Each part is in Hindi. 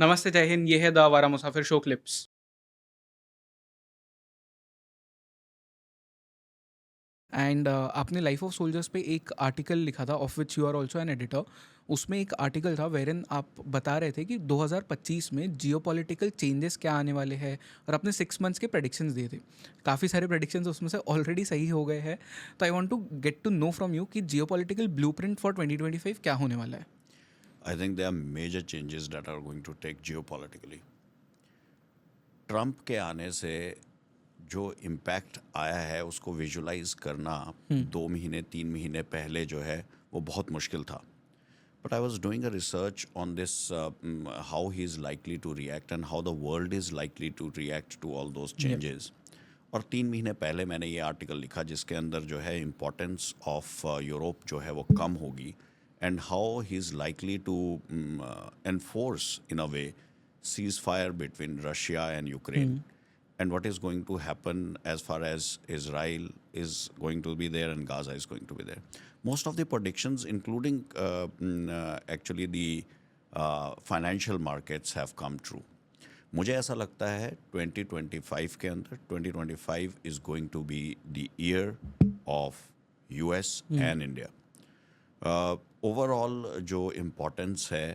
नमस्ते, जय हिंद, ये है the Awara Musafir show clips. And आपने लाइफ ऑफ सोल्जर्स पे एक आर्टिकल लिखा था, of which you are also an editor. उसमें एक आर्टिकल था वेरिन आप बता रहे थे कि 2025 में जियोपॉलिटिकल चेंजेस क्या आने वाले हैं, और आपने 6 मंथ्स के प्रेडिक्शंस दिए थे। काफ़ी सारे प्रेडिक्शंस उसमें से ऑलरेडी सही हो गए हैं। तो I want to get to know from you कि जियोपॉलिटिकल ब्लूप्रिंट फॉर 2025 क्या होने वाला है। I think there are major changes that are going to take geopolitically. Trump के आने से जो इम्पैक्ट आया है उसको विजुलाइज करना 2 महीने 3 महीने पहले जो है वो बहुत मुश्किल था. But I was doing a research on this, how he is likely to react and how the world is likely to react to all those Yep. changes. और 3 महीने पहले मैंने ये आर्टिकल लिखा जिसके अंदर जो है इम्पोर्टेंस ऑफ यूरोप जो है वो कम होगी and how he is likely to enforce in a way ceasefire between Russia and Ukraine and what is going to happen as far as Israel is going to be there and Gaza is going to be there. Most of the predictions, including actually the financial markets, have come true. मुझे ऐसा लगता है 2025 के अंदर 2025 is going to be the year of US and India. Overall जो इम्पोर्टेंस है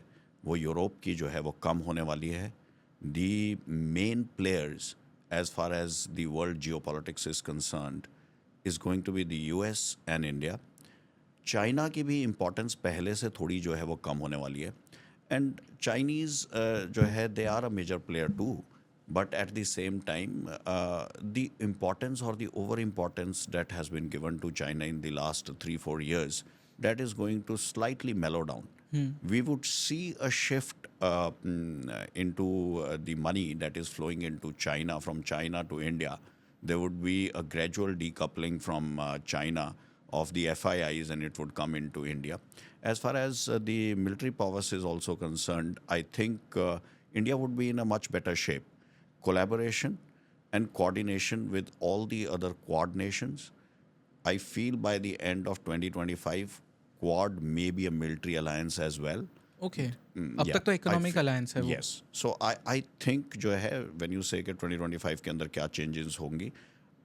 वो यूरोप की जो है वो कम होने वाली है. The main players as far as the world geopolitics is concerned is going to be the US and India. China की भी इम्पोर्टेंस पहले से थोड़ी जो है वो कम होने वाली है एंड चाइनीज़ जो है they are a major player too but at the same time the importance और the over importance that has been given to China in the last 3-4 years that is going to slightly mellow down. We would see a shift into the money that is flowing into China from China to India. There would be a gradual decoupling from China of the FIIs and it would come into India. As far as the military powers is also concerned, I think India would be in a much better shape. Collaboration and coordination with all the other Quad nations. I feel by the end of 2025, Quad may be a military alliance as well. Okay, अब Yeah, तक तो इकोनॉमिक अलायंस है वो। yes. So I think जो है when you say कि 2025 के अंदर क्या changes होंगी,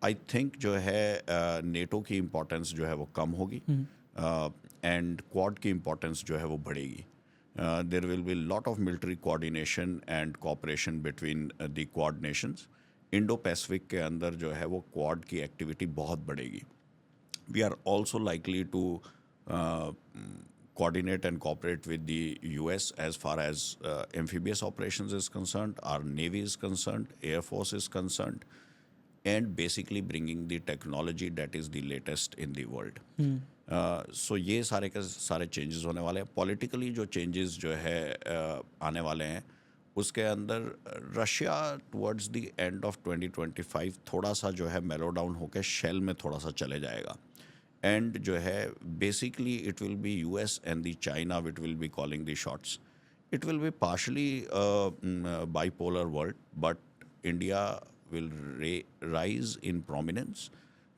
I think जो है NATO की importance जो है वो कम होगी and Quad की importance जो है वो बढ़ेगी. There will be a lot of military coordination and cooperation between the Quad nations. Indo-Pacific के अंदर जो है वो Quad की activity बहुत बढ़ेगी. We are also likely to uh, coordinate and cooperate with the US as far as amphibious operations is concerned, our Navy is concerned, Air Force is concerned, and basically bringing the technology that is the latest in the world. So ये सारे के सारे changes होने वाले हैं. Politically जो changes जो है आने वाले हैं उसके अंदर Russia towards the end of 2025 थोड़ा सा जो है मेलो डाउन होकर शेल में थोड़ा सा चले जाएगा एंड जो है basically it will be US and the China with will be calling the shots. It will be partially bipolar world but India will rise in prominence.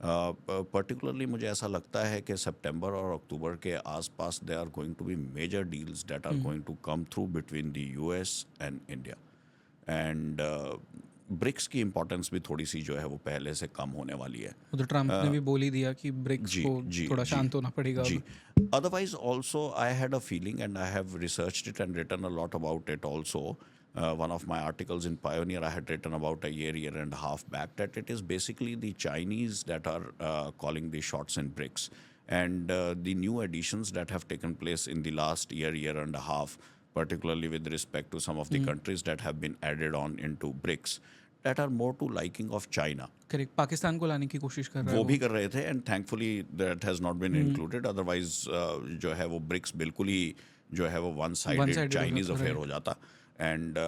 Particularly मुझे ऐसा लगता है कि सितंबर और अक्टूबर के आसपास they are going to be major deals that are going to come through between the US and India and BRICS की इम्पोर्टेंस भी थोड़ी सी जो है वो पहले से कम होने वाली है. उधर ट्रम्प ने भी बोल ही दिया कि ब्रिक्स जी को जी थोड़ा जी शांत होना पड़ेगा जी. अब। Otherwise, also, I had a feeling, and I have researched it and written a lot about it also. One of my articles in Pioneer, I had written about a year and a half back, that it is basically the Chinese that are calling the shots in BRICS. And the new additions that have taken place in the last year and a half, particularly with respect to some of the countries that have been added on into BRICS, that are more to liking of China. Correct, Pakistan को लाने की कोशिश कर रहा है वो वो। भी कर रहे थे and thankfully that has not been included. Otherwise जो है वो ब्रिक्स बिल्कुल ही जो है वो वन साइडेड One-sided हो चाइनीज जाता, अफेयर right. हो जाता and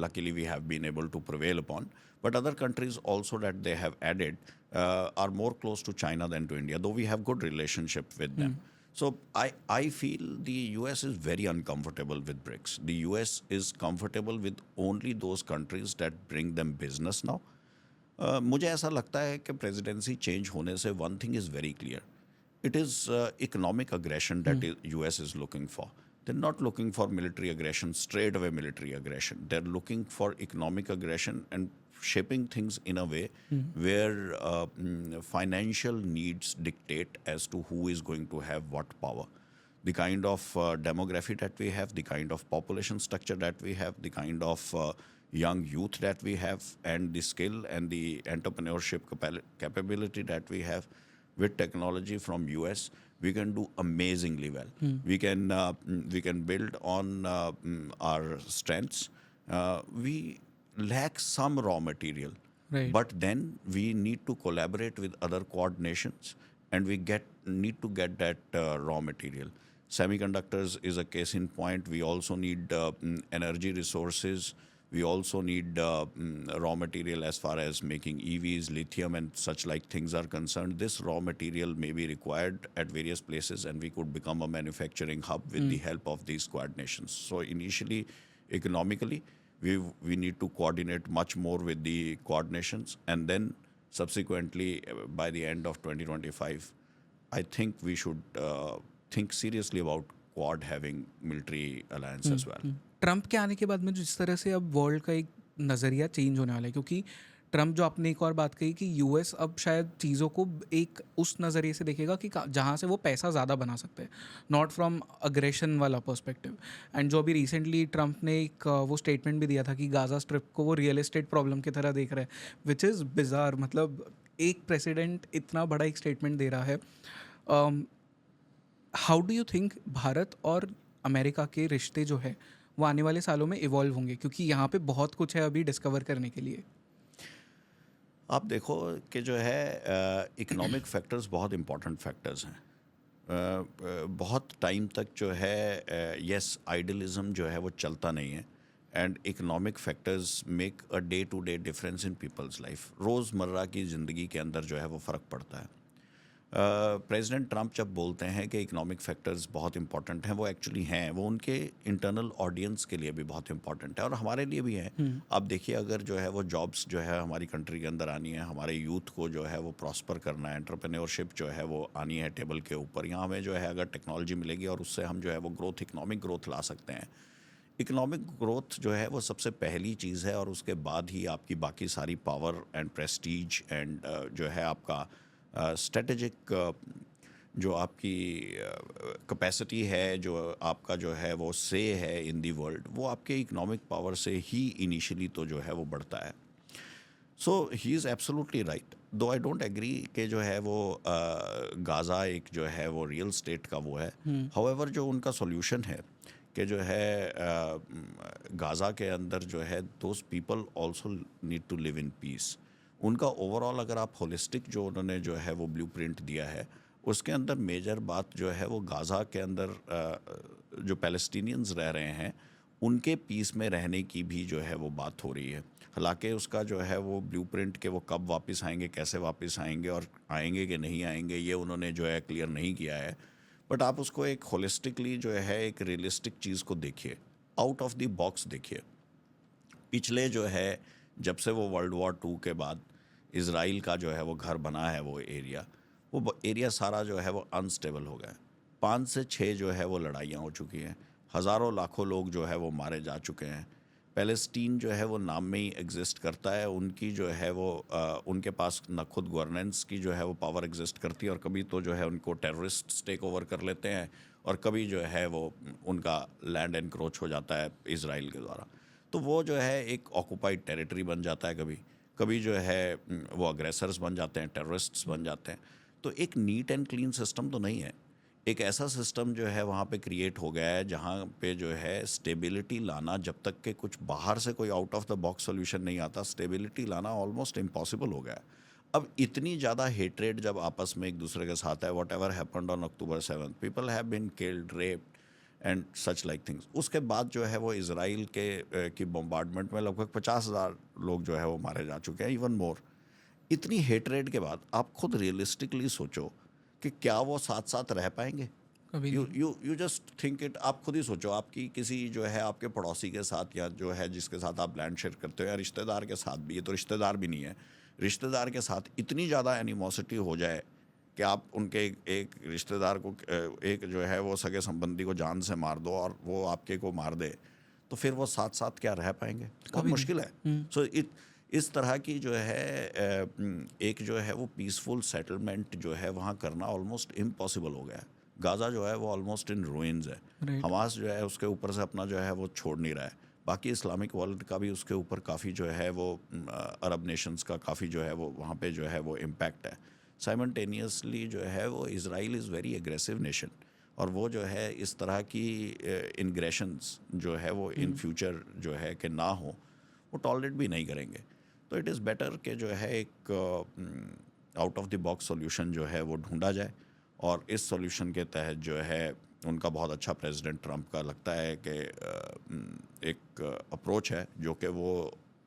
luckily we have been able to prevail upon. But other countries also that they have added are more close to China than to India, though we have good relationship with them. So I feel the US is very uncomfortable with BRICS. The US is comfortable with only those countries that bring them business now. मुझे ऐसा लगता है कि प्रेसिडेंसी चेंज होने से one thing is very clear. It is economic aggression that US is looking for. They're not looking for military aggression, straight away military aggression. They're looking for economic aggression and shaping things in a way where financial needs dictate as to who is going to have what power. The kind of demography that we have, the kind of population structure that we have, the kind of young youth that we have, and the skill and the entrepreneurship capability that we have with technology from US, we can do amazingly well. We can build on our strengths. We lack some raw material, Right. but then we need to collaborate with other Quad nations, and we need to get that raw material. Semiconductors is a case in point. We also need energy resources. We also need raw material as far as making EVs, lithium, and such like things are concerned. This raw material may be required at various places, and we could become a manufacturing hub with the help of these Quad nations. So initially, economically, we need to coordinate much more with the Quad nations, and then subsequently, by the end of 2025, I think we should think seriously about Quad having military alliance as well. Trump के आने के बाद में जिस तरह से अब वर्ल्ड का एक नज़रिया चेंज होने वाला है, क्योंकि ट्रंप जो आपने एक और बात कही कि यूएस अब शायद चीज़ों को एक उस नज़रिए से देखेगा कि जहाँ से वो पैसा ज़्यादा बना सकते हैं, नॉट फ्रॉम अग्रेशन वाला पर्सपेक्टिव. एंड जो अभी रिसेंटली ट्रंप ने एक वो स्टेटमेंट भी दिया था कि गाज़ा स्ट्रिप को वो रियल एस्टेट प्रॉब्लम की तरह देख रहे हैं, विच इज़ बिजार. मतलब एक प्रेसिडेंट इतना बड़ा एक स्टेटमेंट दे रहा है. How do you think Bharat और अमेरिका के रिश्ते जो है वो आने वाले सालों में इवॉल्व होंगे, क्योंकि यहाँ पे बहुत कुछ है अभी डिस्कवर करने के लिए. आप देखो कि जो है इकोनॉमिक फैक्टर्स बहुत इंपॉर्टेंट फैक्टर्स हैं. बहुत टाइम तक जो है यस आइडियलिज्म जो है वो चलता नहीं है, and economic factors make a day to day difference in people's life. रोज़मर्रा की ज़िंदगी के अंदर जो है वो फ़र्क पड़ता है. प्रेसिडेंट ट्रंप जब बोलते हैं कि इकोनॉमिक फैक्टर्स बहुत इंपॉर्टेंट हैं, वो एक्चुअली हैं. वो उनके इंटरनल ऑडियंस के लिए भी बहुत इंपॉर्टेंट है और हमारे लिए भी हैं. आप देखिए, अगर जो है वो जॉब्स जो है हमारी कंट्री के अंदर आनी है, हमारे यूथ को जो है वो प्रॉस्पर करना है, एंटरप्रेन्योरशिप जो है वो आनी है टेबल के ऊपर. यहाँ हमें जो है अगर टेक्नोलॉजी मिलेगी और उससे हम जो है वो ग्रोथ, इकोनॉमिक ग्रोथ ला सकते हैं. इकोनॉमिक ग्रोथ जो है वो सबसे पहली चीज़ है, और उसके बाद ही आपकी बाकी सारी पावर एंड प्रेस्टीज एंड जो है आपका स्ट्रेटेजिक जो आपकी कैपेसिटी है, जो आपका जो है वो से है इन दी वर्ल्ड, वो आपके इकोनॉमिक पावर से ही इनिशियली तो जो है वो बढ़ता है. सो ही इज़ एब्सोल्युटली राइट. दो आई डोंट एग्री कि जो है वो गाज़ा एक जो है वो रियल स्टेट का वो है. हाउएवर जो उनका सॉल्यूशन है कि जो है गाज़ा के अंदर जो है those people also need to live in peace. उनका ओवरऑल अगर आप होलिस्टिक जो उन्होंने जो है वो ब्लूप्रिंट दिया है, उसके अंदर मेजर बात जो है वो गाज़ा के अंदर जो पैलेस्टीनियंस रह रहे हैं उनके पीस में रहने की भी जो है वो बात हो रही है. हालांकि उसका जो है वो ब्लूप्रिंट के वो कब वापस आएंगे, कैसे वापस आएंगे और आएंगे कि नहीं आएंगे, ये उन्होंने जो है क्लियर नहीं किया है. बट आप उसको एक होलिस्टिकली जो है एक रियलिस्टिक चीज़ को देखिए, आउट ऑफ द बॉक्स देखिए. पिछले जो है जब से वो वर्ल्ड वॉर 2 के बाद इज़राइल का जो है वो घर बना है, वो एरिया सारा जो है वो अनस्टेबल हो गया. 5 से 6 जो है वो लड़ाइयाँ हो चुकी हैं. हज़ारों लाखों लोग जो है वो मारे जा चुके हैं. पैलेस्टीन जो है वो नाम में ही एग्जिस्ट करता है. उनकी जो है वो उनके पास न खुद गवर्नेंस की जो है वो पावर एग्जिस्ट करती है, और कभी तो जो है उनको टेररिस्ट टेक ओवर कर लेते हैं, और कभी जो है वो उनका लैंड एनक्रोच हो जाता है इज़राइल के द्वारा. तो वो जो है एक ऑक्यूपाइड टेरिटरी बन जाता है, कभी जो है वो अग्रेसर्स बन जाते हैं, टेररिस्ट्स बन जाते हैं. तो एक नीट एंड क्लीन सिस्टम तो नहीं है. एक ऐसा सिस्टम जो है वहाँ पे क्रिएट हो गया है जहाँ पे जो है स्टेबिलिटी लाना, जब तक के कुछ बाहर से कोई out of the box solution नहीं आता, स्टेबिलिटी लाना ऑलमोस्ट इम्पॉसिबल हो गया है. अब इतनी ज़्यादा हेट्रेड जब आपस में एक दूसरे के साथ है, whatever happened on October 7th, people have been killed, raped and such like things. उसके बाद जो है वो इज़राइल की बम्बार्डमेंट में लगभग 50,000 लोग जो है वो मारे जा चुके हैं, इवन मोर. इतनी हेट्रेड के बाद आप खुद रियलिस्टिकली सोचो कि क्या वो साथ साथ रह पाएंगे? कभी यू जस्ट थिंक इट. आप खुद ही सोचो, आपकी किसी जो है आपके पड़ोसी के साथ, या जो है जिसके साथ आप लैंड शेयर करते हो, या रिश्तेदार के साथ भी, ये तो रिश्तेदार भी नहीं है, रिश्तेदार के साथ इतनी ज़्यादा एनिमोसिटी हो जाए कि आप उनके एक रिश्तेदार को एक जो है वो सगे संबंधी को जान से मार दो और वो आपके को मार दे, तो फिर वो साथ साथ क्या रह पाएंगे? बहुत कभी मुश्किल है। नहीं। सो इस तरह की जो है एक जो है वो पीसफुल सेटलमेंट जो है वहाँ करना ऑलमोस्ट इम्पॉसिबल हो गया है। गाज़ा जो है वो ऑलमोस्ट इन रूइंस है। राइट। हमास जो है उसके ऊपर से अपना जो है वो छोड़ नहीं रहा है। बाकी इस्लामिक वर्ल्ड का भी उसके ऊपर काफ़ी जो है वो अरब नेशंस का काफ़ी जो है वो वहाँ पे जो है वो इम्पैक्ट है। साइमल्टेनियसली जो है वो Israel is very aggressive nation, और वो जो है इस तरह की इन्ग्रेशंस जो है वो इन फ्यूचर जो है कि ना हो, वो टॉलरेट भी नहीं करेंगे। तो इट इज़ बेटर कि जो है एक out of the box solution जो है वो ढूंढा जाए, और इस सॉल्यूशन के तहत जो है उनका बहुत अच्छा प्रेसिडेंट ट्रंप का लगता है कि एक अप्रोच है जो कि वो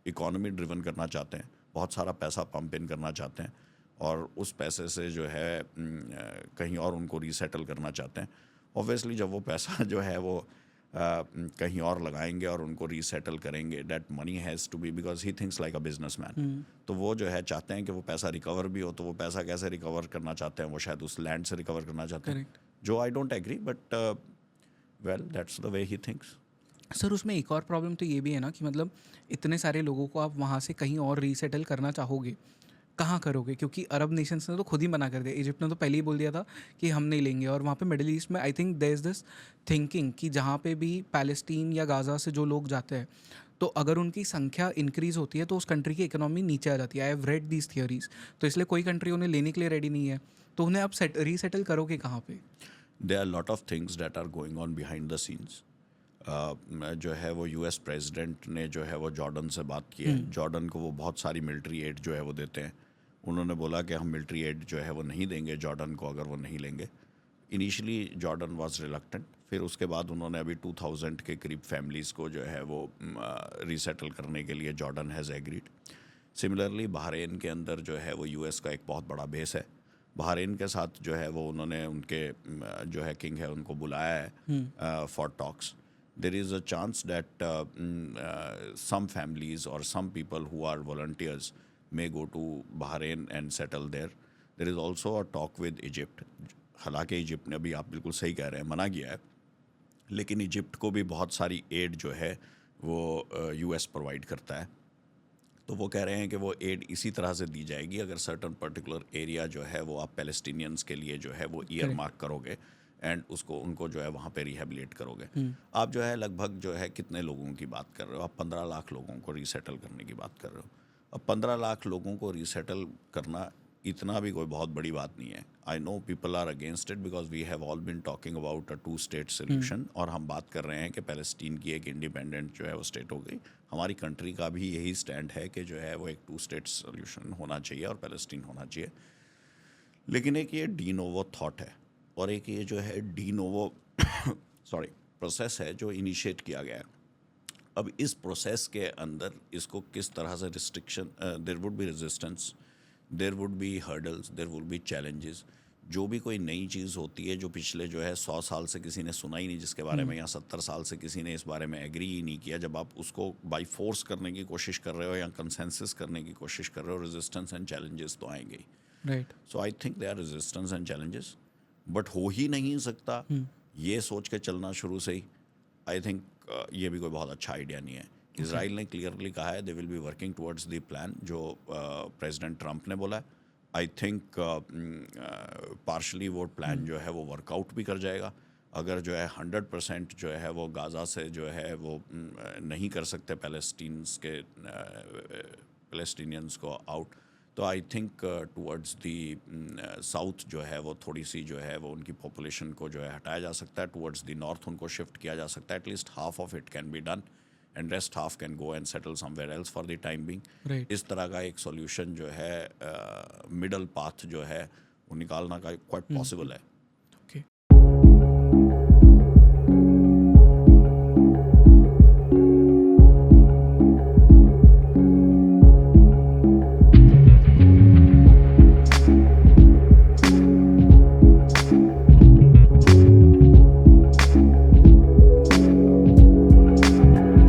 इकोनॉमी ड्रिवन करना चाहते हैं, बहुत सारा पैसा पंप इन करना चाहते हैं, और उस पैसे से जो है कहीं और उनको रीसेटल करना चाहते हैं। ऑब्वियसली जब वो पैसा जो है वो कहीं और लगाएंगे और उनको रीसेटल करेंगे, that money has to be, because he thinks like a businessman. तो वो जो है चाहते हैं कि वो पैसा रिकवर भी हो, तो वो पैसा कैसे रिकवर करना चाहते हैं? वो शायद उस लैंड से रिकवर करना चाहते हैं, करेक्ट। जो I don't agree, but well that's the way he thinks. Sir उसमें एक और प्रॉब्लम तो ये भी है ना कि मतलब इतने सारे लोगों को आप वहाँ से कहीं और रीसेटल करना चाहोगे, कहाँ करोगे? क्योंकि अरब नेशंस ने तो खुद ही मना कर दिया। इजिप्ट ने तो पहले ही बोल दिया था कि हम नहीं लेंगे। और वहाँ पे मिडिल ईस्ट में I think there is this thinking कि जहाँ पे भी पैलेस्टीन या गाज़ा से जो लोग जाते हैं, तो अगर उनकी संख्या इंक्रीज़ होती है तो उस कंट्री की इकोनॉमी नीचे आ जाती है। I have read these theories. तो इसलिए कोई कंट्री उन्हें लेने के लिए रेडी नहीं है, तो उन्हें आप रीसेटल करोगे कहाँ पे? There are lot of things that are going on behind the scenes. जो है वो यूएस प्रेसिडेंट ने जो है वो जॉर्डन से बात की है। जॉर्डन को वो बहुत सारी मिलिट्री एड जो है वो देते हैं। उन्होंने बोला कि हम मिलिट्री एड जो है वो नहीं देंगे जॉर्डन को अगर वो नहीं लेंगे। इनिशियली जॉर्डन वाज रिलक्टेंट, फिर उसके बाद उन्होंने अभी 2000 के करीब फैमिलीज़ को जो है वो रीसेटल करने के लिए Jordan has agreed. Similarly Bahrain के अंदर जो है वो यूएस का एक बहुत बड़ा बेस है। बहरीन के साथ जो है वो उन्होंने उनके जो है किंग है उनको बुलाया है for talks. There is a chance that some families or some people who are volunteers may go to Bahrain and settle there. There is also a talk with Egypt. हालांकि इजिप्ट ने भी, आप बिल्कुल सही कह रहे हैं, मना किया है, लेकिन इजिप्ट को भी बहुत सारी एड जो है वो यूएस प्रोवाइड करता है। तो वो कह रहे हैं कि वो एड इसी तरह से दी जाएगी अगर सर्टन पर्टिकुलर एरिया जो है वो आप पैलेस्टीनियंस के लिए जो है वो ईयर मार्क करोगे एंड उसको उनको जो है वहाँ पे रिहेबिलिट करोगे। आप जो है लगभग जो है कितने लोगों की बात कर रहे हो? आप 15 लाख लोगों को रीसेटल करने की बात कर रहे हो। अब 15 लाख लोगों को रीसेटल करना इतना भी कोई बहुत बड़ी बात नहीं है। I know people are against it because we have all been talking about a 2 state solution, और हम बात कर रहे हैं कि पैलेस्टीन की एक इंडिपेंडेंट जो है वो स्टेट हो गई। हमारी कंट्री का भी यही स्टैंड है कि जो है वो एक 2 स्टेट सोल्यूशन होना चाहिए और पैलेस्टीन होना चाहिए। लेकिन एक ये डी नोवो थॉट है और एक ये जो है डी नोवो सॉरी प्रोसेस है जो इनिशिएट किया गया है। अब इस प्रोसेस के अंदर इसको किस तरह से restriction, there would be resistance, there would be hurdles, there would be challenges. जो भी कोई नई चीज़ होती है जो पिछले जो है 100 साल से किसी ने सुना ही नहीं जिसके बारे में, या 70 साल से किसी ने इस बारे में एग्री ही नहीं किया, जब आप उसको बाई फोर्स करने की कोशिश कर रहे हो या कंसेंसस करने की कोशिश कर रहे हो, रेजिस्टेंस एंड चैलेंजेस तो आएंगे ही। Right. So I think they are resistance and challenges, but हो ही नहीं सकता ये सोच के चलना शुरू से ही, आई थिंक ये भी कोई बहुत अच्छा आइडिया नहीं है। इजराइल ने क्लियरली कहा है they will be working towards the plan जो प्रेसिडेंट ट्रंप ने बोला है। आई थिंक पार्शली वो प्लान जो है वो वर्कआउट भी कर जाएगा। अगर जो है 100% जो है वो गाज़ा से जो है वो नहीं कर सकते पैलेस्टीनियंस को आउट, तो I think towards the south जो है वो थोड़ी सी जो है वो उनकी पॉपुलेशन को जो है हटाया जा सकता है, टुवर्ड्स द नॉर्थ उनको शिफ्ट किया जा सकता है। At least half of it can be done and rest half can go and settle somewhere else for the time being. Right. इस तरह का एक सॉल्यूशन जो है मिडल पाथ जो है वो निकालना का क्वाइट पॉसिबल है।